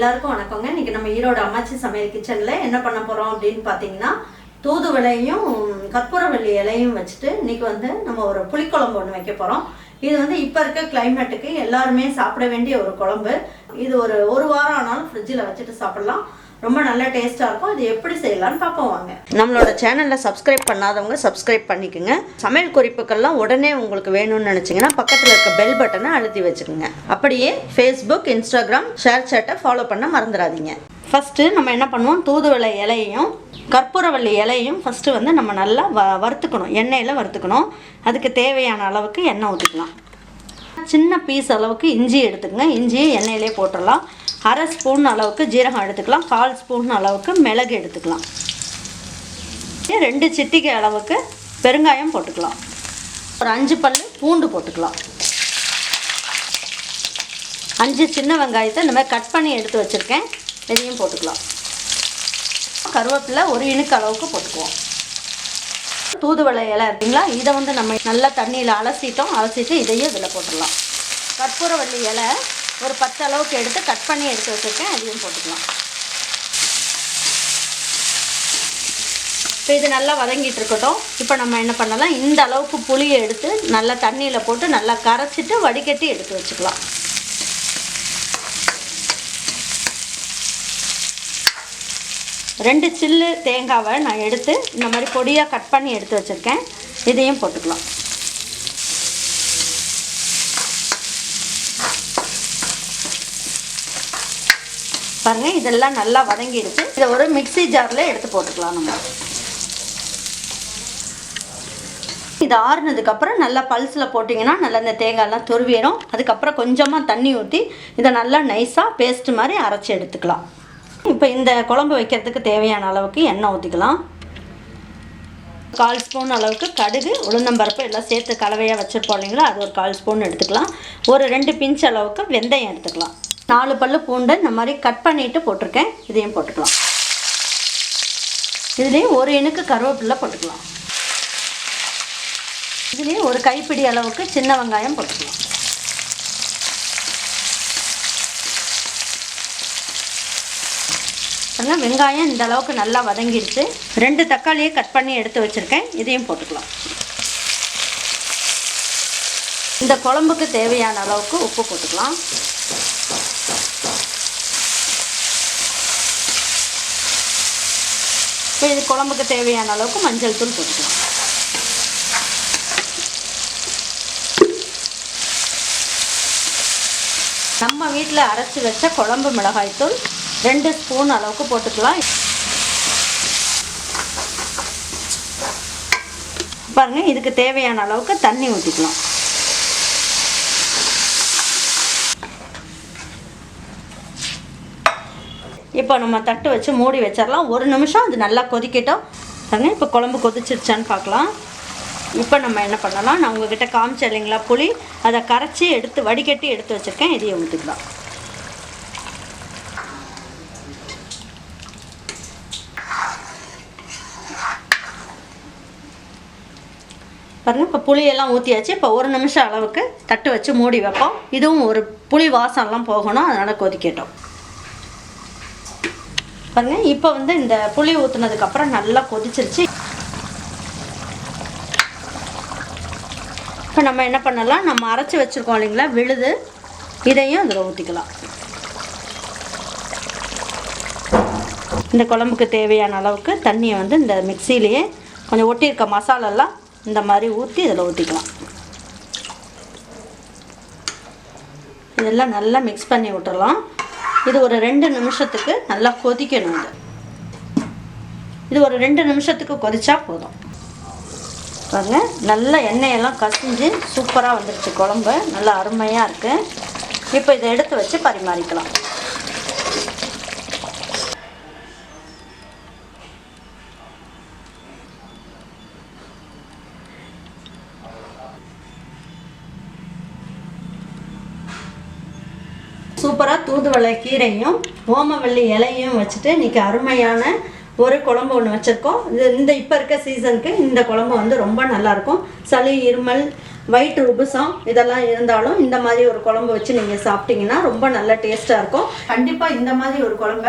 எல்லாருக்கும் வணக்கங்க. இன்னைக்கு நம்ம ஈரோடு அம்மாச்சி சமையல் கிச்சன்ல என்ன பண்ண போறோம் அப்படின்னு பாத்தீங்கன்னா, தூதுவளையும் கற்பூரவள்ளி இலையும் வச்சுட்டு இன்னைக்கு வந்து நம்ம ஒரு புளிக்குழம்பு ஒன்று வைக்க போறோம். இது வந்து இப்ப இருக்க கிளைமேட்டுக்கு எல்லாருமே சாப்பிட வேண்டிய ஒரு குழம்பு. இது ஒரு வாரம் ஆனாலும் ஃப்ரிட்ஜில் வச்சுட்டு சாப்பிடலாம். ரொம்ப நல்ல டேஸ்ட்டாக இருக்கும். இது எப்படி செய்யலாம்னு பார்ப்போம் வாங்க. நம்மளோட சேனலில் சப்ஸ்கிரைப் பண்ணாதவங்க சப்ஸ்கிரைப் பண்ணிக்கோங்க. சமையல் குறிப்புக்கள்லாம் உடனே உங்களுக்கு வேணும்னு நினச்சிங்கன்னா பக்கத்தில் இருக்க பெல் பட்டனை அழுத்தி வச்சுக்கோங்க. அப்படியே ஃபேஸ்புக், இன்ஸ்டாகிராம், ஷேர் சேட்டை ஃபாலோ பண்ண மறந்துடாதீங்க. ஃபஸ்ட்டு நம்ம என்ன பண்ணுவோம், தூதுவளை இலையையும் கற்பூரவள்ளி இலையும் ஃபஸ்ட்டு வந்து நம்ம நல்லா வறுத்துக்கணும், எண்ணெயில் வறுத்துக்கணும். அதுக்கு தேவையான அளவுக்கு எண்ணெய் ஊற்றிக்கலாம். சின்ன பீஸ் அளவுக்கு இஞ்சி எடுத்துக்கங்க. இஞ்சியை எண்ணெயிலே போட்டுடலாம். அரை ஸ்பூன் அளவுக்கு ஜீரகம் எடுத்துக்கலாம். 1/4 ஸ்பூன் அளவுக்கு மிளகு எடுத்துக்கலாம். 2 சிட்டிகை அளவுக்கு பெருங்காயம் போட்டுக்கலாம். ஒரு 5 பல்லு பூண்டு போட்டுக்கலாம். 5 சின்ன வெங்காயத்தை இந்த மாதிரி கட் பண்ணி எடுத்து வச்சுருக்கேன், இதையும் போட்டுக்கலாம். கருவேப்பிலை 1 இனுக்கு அளவுக்கு போட்டுக்குவோம். தூதுவளை இலை இருக்குங்களா, இதை வந்து நம்ம நல்லா தண்ணியில் அலசிட்டு இதையும் இதில் போட்டுடலாம். கற்பூரவள்ளி இலை ஒரு 10 அளவுக்கு எடுத்து கட் பண்ணி எடுத்து வச்சுருக்கேன், அதையும் போட்டுக்கலாம். இப்போ இது நல்லா வதங்கிட்டு இருக்கட்டும். இப்போ நம்ம என்ன பண்ணலாம், இந்த அளவுக்கு புளியை எடுத்து நல்லா தண்ணியில் போட்டு நல்லா கரைச்சிட்டு வடிகட்டி எடுத்து வச்சுக்கலாம். ரெண்டு சில்லு தேங்காவை நான் எடுத்து இந்த மாதிரி பொடியாக கட் பண்ணி எடுத்து வச்சுருக்கேன், இதையும் போட்டுக்கலாம். பாருங்கள், இதெல்லாம் நல்லா வதங்கிடுச்சு. இதை ஒரு மிக்ஸி ஜாரில் எடுத்து போட்டுக்கலாம். நம்ம இது ஆறுனதுக்கப்புறம் நல்லா பல்ஸில் போட்டிங்கன்னா நல்லா இந்த தேங்காயெல்லாம் துருவிடும். அதுக்கப்புறம் கொஞ்சமாக தண்ணி ஊற்றி இதை நல்லா நைஸாக பேஸ்ட் மாதிரி அரைச்சி எடுத்துக்கலாம். இப்போ இந்த குழம்பு வைக்கிறதுக்கு தேவையான அளவுக்கு எண்ணெய் ஊற்றிக்கலாம். 1/4 ஸ்பூன் அளவுக்கு கடுகு, உளுந்தம்பருப்பு எல்லாம் சேர்த்து கலவையாக வச்சுருப்போம் இல்லைங்களா, அது ஒரு 1/4 ஸ்பூன் எடுத்துக்கலாம். ஒரு 2 பிஞ்ச் அளவுக்கு வெந்தயம் எடுத்துக்கலாம். 4 பல்லு பூண்டு இந்த மாதிரி கட் பண்ணிவிட்டு போட்டிருக்கேன், இதையும் போட்டுக்கலாம். இதுலேயும் 1 இனுக்கு கருவேப்பிலை போட்டுக்கலாம். இதுலேயும் ஒரு கைப்பிடி அளவுக்கு சின்ன வெங்காயம் போட்டுக்கலாம். வெங்காயம் இந்த அளவுக்கு நல்லா வதங்கிடுச்சு. 2 தக்காளியை கட் பண்ணி எடுத்து வச்சுருக்கேன், இதையும் போட்டுக்கலாம். இந்த குழம்புக்கு தேவையான அளவுக்கு உப்பு போட்டுக்கலாம். இப்போ இது குழம்புக்கு தேவையான அளவுக்கு மஞ்சள் தூள் போட்டுக்கலாம். நம்ம வீட்டில் அரைச்சி வச்ச குழம்பு மிளகாய் தூள் 2 ஸ்பூன் அளவுக்கு போட்டுக்கலாம். பாருங்கள், இதுக்கு தேவையான அளவுக்கு தண்ணி ஊற்றிக்கலாம். இப்போ நம்ம தட்டு வச்சு மூடி வச்சிடலாம். 1 நிமிஷம் அது நல்லா கொதிக்கட்டும். பாருங்கள், இப்போ குழம்பு கொதிச்சிருச்சான்னு பார்க்கலாம். இப்போ நம்ம என்ன பண்ணலாம், நான் உங்ககிட்ட காமிச்சேன் இல்லைங்களா புளி, அதை கரைச்சி எடுத்து வடிகட்டி எடுத்து வச்சுருக்கேன், இதையும் ஊற்றிக்கலாம். பாருங்கள், இப்போ புளியெல்லாம் ஊற்றியாச்சு. இப்போ 1 நிமிஷம் அளவுக்கு தட்டு வச்சு மூடி வைப்போம். இதுவும் ஒரு புளி வாசம்லாம் போகணும், அதனால் கொதிக்கட்டும். பாருங்கள், இப்போ வந்து இந்த புளி ஊற்றுனதுக்கப்புறம் நல்லா கொதிச்சிருச்சு. இப்போ நம்ம என்ன பண்ணலாம், நம்ம அரைச்சி வச்சுருக்கோம் இல்லைங்களா விழுது, இதையும் அதில் ஊற்றிக்கலாம். இந்த குழம்புக்கு தேவையான அளவுக்கு தண்ணியை வந்து இந்த மிக்சியிலேயே கொஞ்சம் ஒட்டியிருக்க மசாலெல்லாம் இந்த மாதிரி ஊற்றி இதில் ஊற்றிக்கலாம். இதெல்லாம் நல்லா மிக்ஸ் பண்ணி விட்டுறலாம். இது ஒரு 2 நிமிஷத்துக்கு நல்லா கொதிக்கணும். இது ஒரு 2 நிமிஷத்துக்கு கொதிச்சா போதும். பாருங்க, நல்லா எண்ணெயெல்லாம் கசிஞ்சு சூப்பராக வந்துடுச்சு. குழம்பு நல்லா அருமையாக இருக்குது. இப்போ இதை எடுத்து வச்சு பரிமாறிக்கலாம். சூப்பராக தூதுவளை கீரையும் ஓமவல்லி இலையும் வச்சுட்டு இன்றைக்கி அருமையான ஒரு குழம்பு ஒன்று வச்சுருக்கோம். இந்த இப்போ இருக்க சீசனுக்கு இந்த குழம்பு வந்து ரொம்ப நல்லாயிருக்கும். சளி, இருமல், வயிற்று உபுசம் இதெல்லாம் இருந்தாலும் இந்த மாதிரி ஒரு குழம்பு வச்சு நீங்கள் சாப்பிட்டீங்கன்னா ரொம்ப நல்ல டேஸ்ட்டாக இருக்கும். கண்டிப்பாக இந்த மாதிரி ஒரு குழம்ப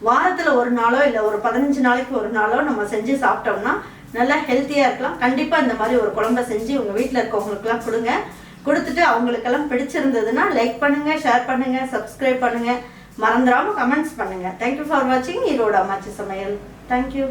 வாரத்தில் ஒரு நாளோ இல்லை ஒரு 15 நாளைக்கு ஒரு நாளோ நம்ம செஞ்சு சாப்பிட்டோம்னா நல்லா ஹெல்த்தியாக இருக்கலாம். கண்டிப்பாக இந்த மாதிரி ஒரு குழம்ப செஞ்சு உங்கள் வீட்டில் இருக்கவங்களுக்குலாம் கொடுங்க. கொடுத்துட்டு அவங்களுக்கெல்லாம் பிடிச்சிருந்ததுன்னா லைக் பண்ணுங்கள், ஷேர் பண்ணுங்கள், சப்ஸ்கிரைப் பண்ணுங்கள், மறந்துடாமல் கமெண்ட்ஸ் பண்ணுங்கள். தேங்க்யூ ஃபார் வாட்சிங் ஈரோடு அம்மாச்சி சமையல். தேங்க்யூ.